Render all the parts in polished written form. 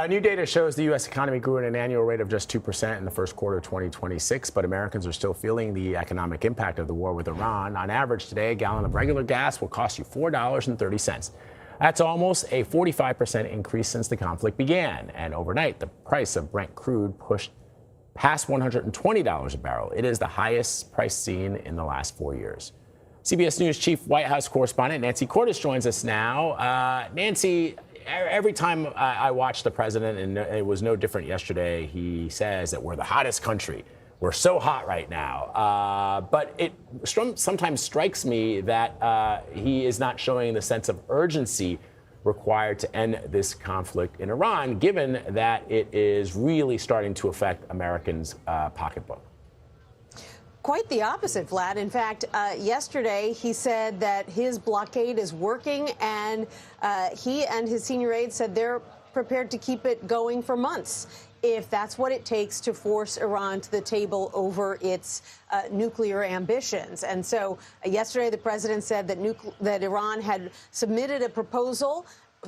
New data shows the U.S. economy grew at an annual rate of just 2% in the first quarter of 2026, but Americans are still feeling the economic impact of the war with Iran. On average today, a gallon of regular gas will cost you $4.30. That's almost a 45% increase since the conflict began. And overnight, the price of Brent crude pushed past $120 a barrel. It is the highest price seen in the last 4 years. CBS News chief White House correspondent Nancy Cordes joins us now. Nancy, every time I watch the president, and it was no different yesterday, he says that we're the hottest country. We're so hot right now. But it sometimes strikes me that he is not showing the sense of urgency required to end this conflict in Iran, given that it is really starting to affect Americans' pocketbook. Quite the opposite, Vlad. In fact, yesterday he said that his blockade is working, and he and his senior aides said they're prepared to keep it going for months if that's what it takes to force Iran to the table over its nuclear ambitions. And so yesterday the president said that Iran had submitted a proposal,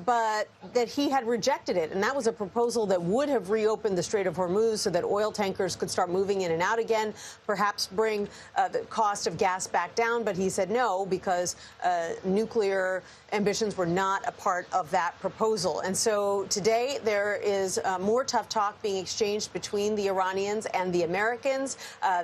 but that he had rejected it. And that was a proposal that would have reopened the Strait of Hormuz so that oil tankers could start moving in and out again, perhaps bring the cost of gas back down. But he said no, because nuclear ambitions were not a part of that proposal. And so today there is more tough talk being exchanged between the Iranians and the Americans.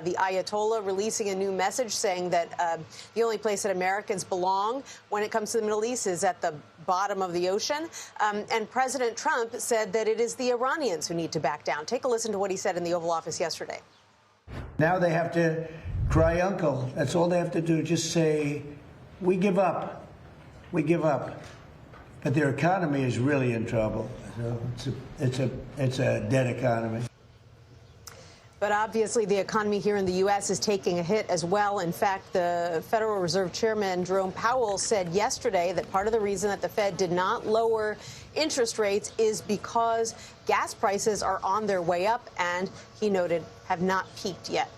The Ayatollah releasing a new message saying that the only place that Americans belong when it comes to the Middle East is at the bottom of the ocean. And President Trump said that it is the Iranians who need to back down. Take a listen to what he said in the Oval Office yesterday. Now they have to cry uncle. That's all they have to do. Just say, we give up. We give up. But their economy is really in trouble. So it's a dead economy. But obviously, the economy here in the U.S. is taking a hit as well. In fact, the Federal Reserve Chairman Jerome Powell said yesterday that part of the reason that the Fed did not lower interest rates is because gas prices are on their way up and, he noted, have not peaked yet.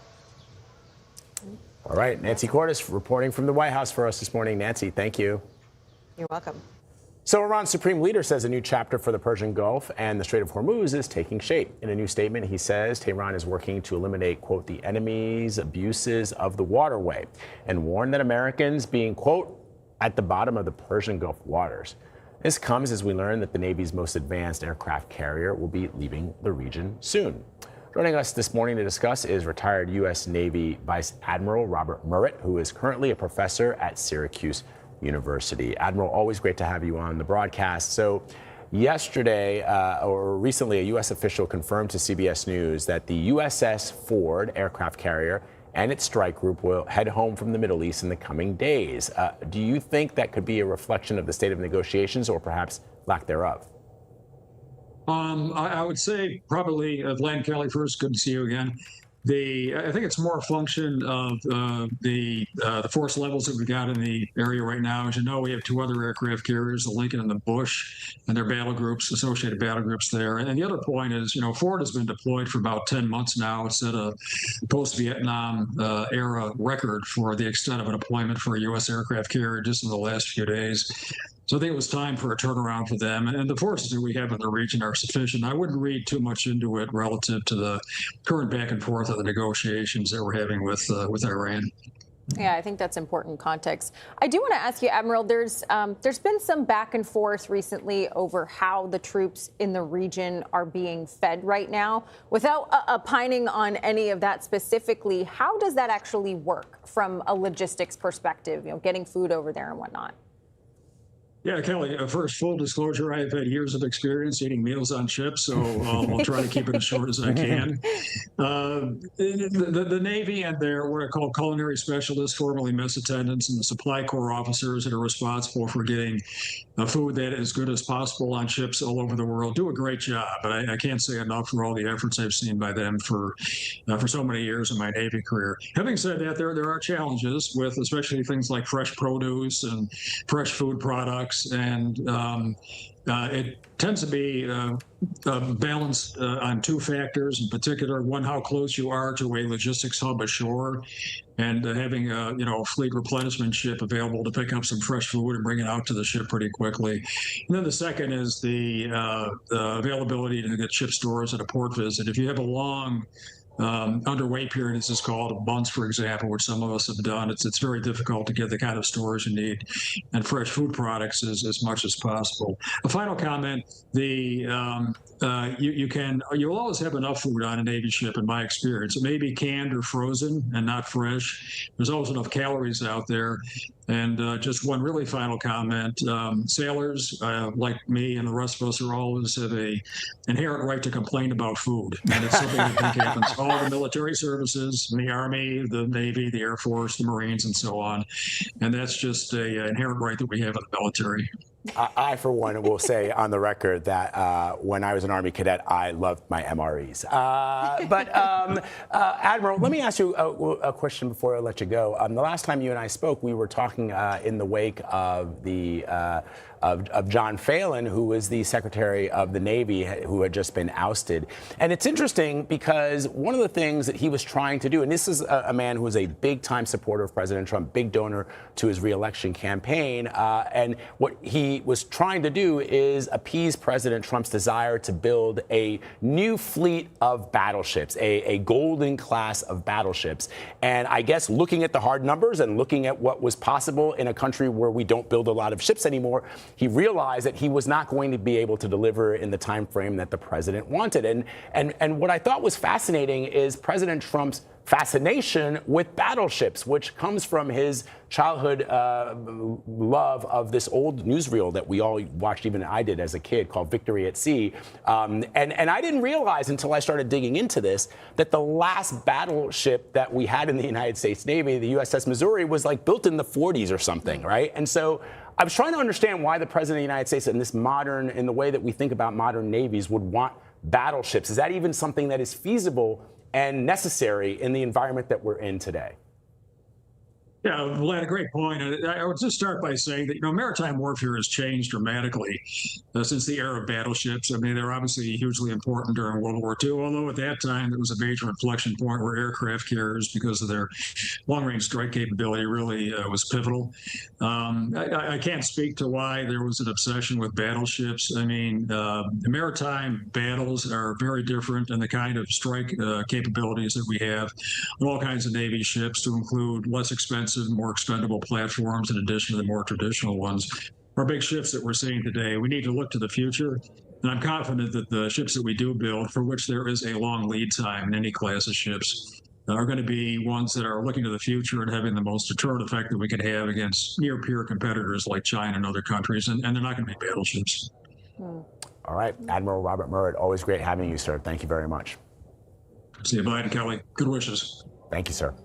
All right. Nancy Cordes reporting from the White House for us this morning. Nancy, thank you. You're welcome. So Iran's supreme leader says a new chapter for the Persian Gulf and the Strait of Hormuz is taking shape. In a new statement, he says Tehran is working to eliminate, quote, the enemy's abuses of the waterway, and warned that Americans being, quote, at the bottom of the Persian Gulf waters. This comes as we learn that the Navy's most advanced aircraft carrier will be leaving the region soon. Joining us this morning to discuss is retired U.S. Navy Vice Admiral Robert Murrett, who is currently a professor at Syracuse University. Admiral, always great to have you on the broadcast. So yesterday, or recently, a U.S. official confirmed to CBS News that the USS Ford aircraft carrier and its strike group will head home from the Middle East in the coming days. Do you think that could be a reflection of the state of negotiations or perhaps lack thereof? I would say probably, Vlad Kelly, first, good to see you again. I think it's more a function of the force levels that we've got in the area right now. As you know, we have two other aircraft carriers, the Lincoln and the Bush, and their battle groups, associated battle groups there. And the other point is, you know, Ford has been deployed for about 10 months now. It's at a post-Vietnam era record for the extent of a deployment for a U.S. aircraft carrier just in the last few days. So I think it was time for a turnaround for them. And the forces that we have in the region are sufficient. I wouldn't read too much into it relative to the current back and forth of the negotiations that we're having with Iran. Yeah, I think that's important context. I do want to ask you, Admiral, there's been some back and forth recently over how the troops in the region are being fed right now. Without opining on any of that specifically, how does that actually work from a logistics perspective, you know, getting food over there and whatnot? Yeah, Kelly, first, full disclosure, I have had years of experience eating meals on ships, so I'll try to keep it as short as I can. The Navy and their what I call culinary specialists, formerly mess attendants, and the supply corps officers that are responsible for getting food that is good as possible on ships all over the world do a great job. But I can't say enough for all the efforts I've seen by them for so many years in my Navy career. Having said that, there are challenges with especially things like fresh produce and fresh food products. And It tends to be balanced on two factors in particular. One, how close you are to a logistics hub ashore, and having a fleet replenishment ship available to pick up some fresh food and bring it out to the ship pretty quickly. And then the second is the availability to get ship stores at a port visit. If you have a long underway period, as it's called, months, for example, which some of us have done, it's very difficult to get the kind of storage you need and fresh food products as much as possible. A final comment: you'll always have enough food on a Navy ship, in my experience. It may be canned or frozen and not fresh. There's always enough calories out there. And just one really final comment: sailors like me and the rest of us are always have a inherent right to complain about food, and it's something that I think happens to all the military services, the Army, the Navy, the Air Force, the Marines, and so on. And that's just an inherent right that we have in the military. I, for one, will say on the record that when I was an Army cadet, I loved my MREs. Admiral, let me ask you a question before I let you go. The last time you and I spoke, we were talking in the wake of the of John Phelan, who was the Secretary of the Navy, who had just been ousted. And it's interesting because one of the things that he was trying to do, and this is a man who was a big-time supporter of President Trump, big donor to his reelection campaign, and what he was trying to do is appease President Trump's desire to build a new fleet of battleships, a golden class of battleships. And I guess looking at the hard numbers and looking at what was possible in a country where we don't build a lot of ships anymore, he realized that he was not going to be able to deliver in the time frame that the president wanted. And what I thought was fascinating is President Trump's fascination with battleships, which comes from his childhood love of this old newsreel that we all watched, even I did as a kid, called Victory at Sea. And I didn't realize until I started digging into this that the last battleship that we had in the United States Navy, the USS Missouri, was like built in the 40s or something, right? And so I was trying to understand why the president of the United States, in the way that we think about modern navies, would want battleships. Is that even something that is feasible and necessary in the environment that we're in today? Yeah, Vlad, a great point. I would just start by saying that, maritime warfare has changed dramatically since the era of battleships. I mean, they're obviously hugely important during World War II, although at that time there was a major inflection point where aircraft carriers, because of their long-range strike capability, really was pivotal. I can't speak to why there was an obsession with battleships. I mean, maritime battles are very different in the kind of strike capabilities that we have on all kinds of Navy ships, to include less expensive, more expendable platforms in addition to the more traditional ones. Our big ships that we're seeing today, we need to look to the future. And I'm confident that the ships that we do build, for which there is a long lead time in any class of ships, are going to be ones that are looking to the future and having the most deterrent effect that we could have against near-peer competitors like China and other countries. And they're not going to be battleships. All right. Admiral Robert Murrett, always great having you, sir. Thank you very much. See you, Biden, Kelly. Good wishes. Thank you, sir.